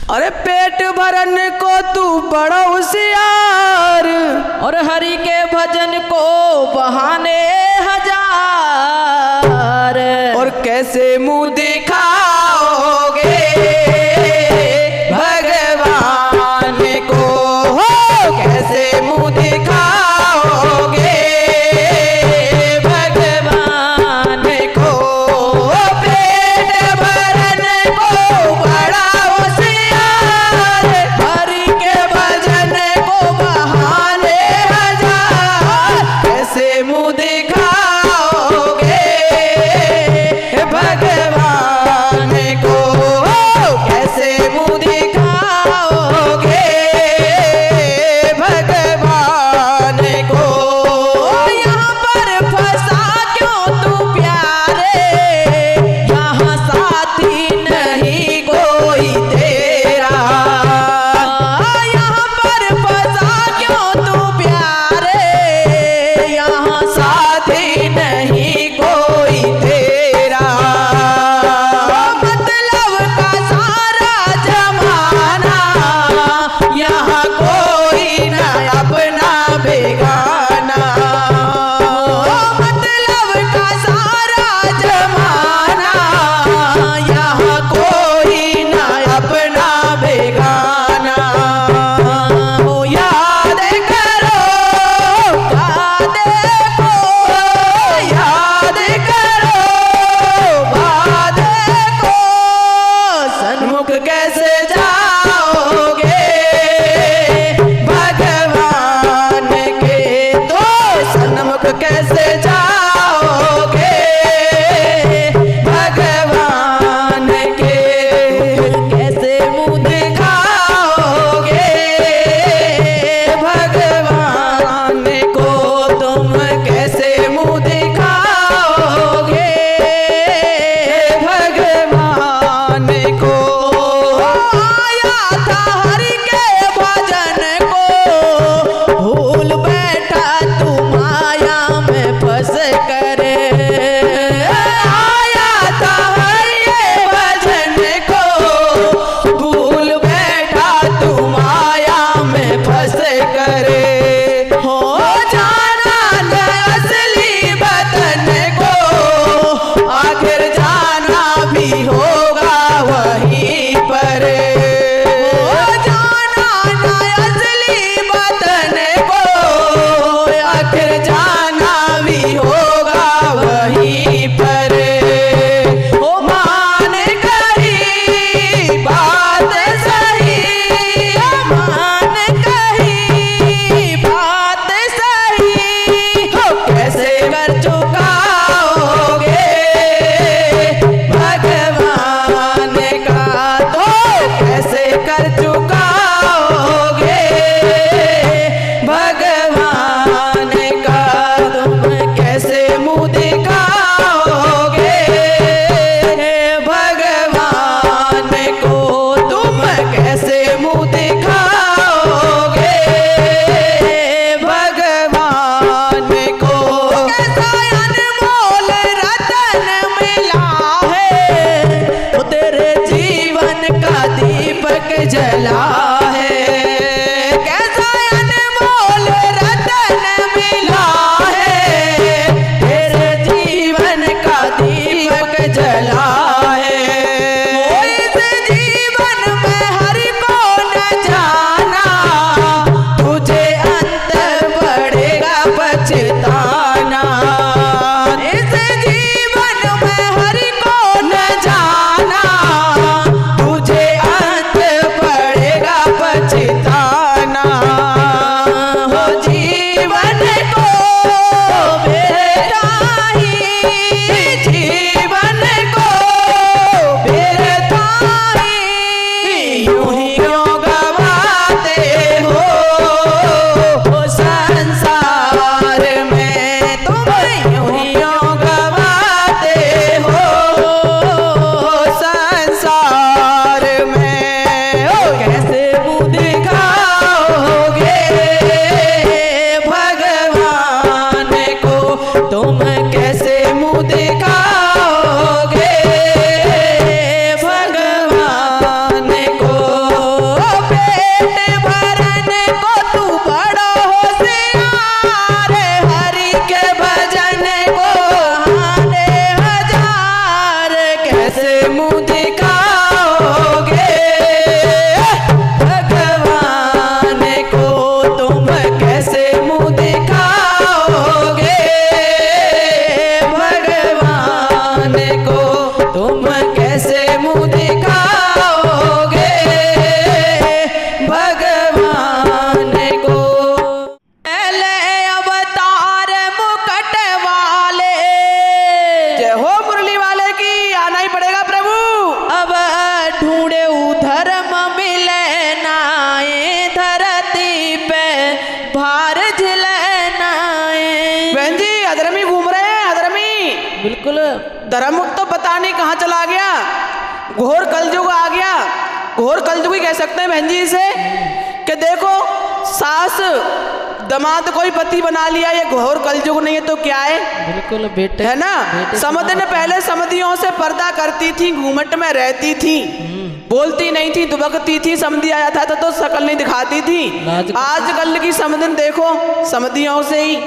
अरे पेट भरन को तू बड़ा होशियार, और हरि के भजन को बहाने हजार। और कैसे मुंह दिखाओगे भगवान को, हो कैसे मुंह दिखाओगे भगवान को। पेट भरन को बड़ा होशियार, हरि के भजन को बहाने हजार। कैसे मुंह दिखाओगे भगवान को, कैसे मुंह दिखाओगे भगवान को। यहाँ पर फंसा क्यों तू प्यारे, यहाँ साथी नहीं कोई तेरा। यहाँ पर फंसा क्यों तू प्यारे, यहाँ साथी नहीं कोई तेरा। मतलब का सारा जमाना, यहाँ कोई न अपना बेगाना। मतलब का सारा जमाना, यहाँ कोई न अपना बेगाना। हो याद करो वादे को, याद करो वादे को। सन्मुख कैसे जाओगे भगवान के, तो सन्मुख कैसे जाओगे भगवान के। कैसे मुंह दिखाओगे भगवान को, तुम कैसे मुंह दिखाओगे भगवान को। आया था हरि के भजन को, भूल बैठा तू माया में फंस करे। आया था हरि के भजन को, भूल बैठा तू माया में फंस करे। हो जाना न असली वतन को, आखिर जाना भी होगा वहीं पर। हो जाना न असली वतन को, आखिर जाना भी होगा वहीं पर। हो मान कही बात सही, मान कही बात सही। हो कैसे कर चुकाओगे भगवान का, तो कैसे कर चुकाओगे भगवान का। तुम कैसे मुंह दिखाओगे भगवान को, तुम कैसे मुंह दिखाओगे भगवान को। कैसा अनमोल रतन मिला है, वो तेरे जीवन का दीपक जला है। कैसा अनमोल रतन मिला है, तेरे जीवन का दीपक जला है। ओ इस जीवन में हरि को न जाना, तुझे अंत पड़ेगा पछताना। इस जीवन में हरि को न जाना, तुझे अंत पड़ेगा बिल्कुल। धर्म तो पता नहीं कहाँ चला गया, घोर कलयुग आ गया। घोर कलयुग ही कह सकते हैं बहन जी इसे, कि देखो सास दमाद कोई पति बना लिया, ये घोर कलयुग नहीं है तो क्या है? बिल्कुल बेटे, है ना। समध ने पहले समधियों से पर्दा करती थी, घूमट में रहती थी, बोलती नहीं थी, दुबकती थी। समधी आया था तो शकल नहीं दिखाती थी। आजकल की समधिन देखो, समधियों से ही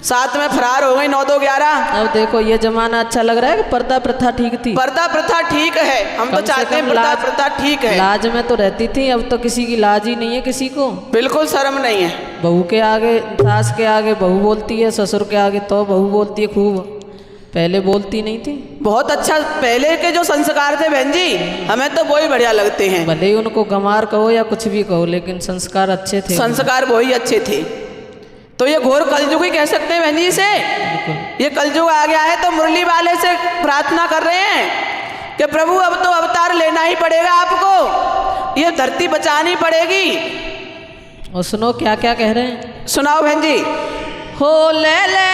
साथ में फरार हो गई 9 2 11। अब देखो ये जमाना अच्छा लग रहा है कि पर्दा प्रथा ठीक थी। पर्दा प्रथा ठीक है, हम तो चाहते हैं पर्दा प्रथा ठीक है। लाज में तो रहती थी, अब तो किसी की लाज ही नहीं है किसी को। बिल्कुल शर्म नहीं है। बहू के आगे, सास के आगे बहू बोलती है, ससुर के आगे तो बहू बोलती है खूब, पहले बोलती नहीं थी। बहुत अच्छा पहले के जो संस्कार थे बहन जी, हमें तो वही बढ़िया लगते हैं। भले ही उनको गंवार कहो या कुछ भी कहो, लेकिन संस्कार अच्छे थे। संस्कार वही अच्छे थे। तो ये घोर कलयुग ही कह सकते हैं बहन जी इसे। ये कलयुग आ गया है, तो मुरली वाले से प्रार्थना कर रहे हैं कि प्रभु अब तो अवतार लेना ही पड़ेगा आपको, ये धरती बचानी पड़ेगी। और सुनो क्या क्या कह रहे हैं, सुनाओ बहन जी। हो ले ले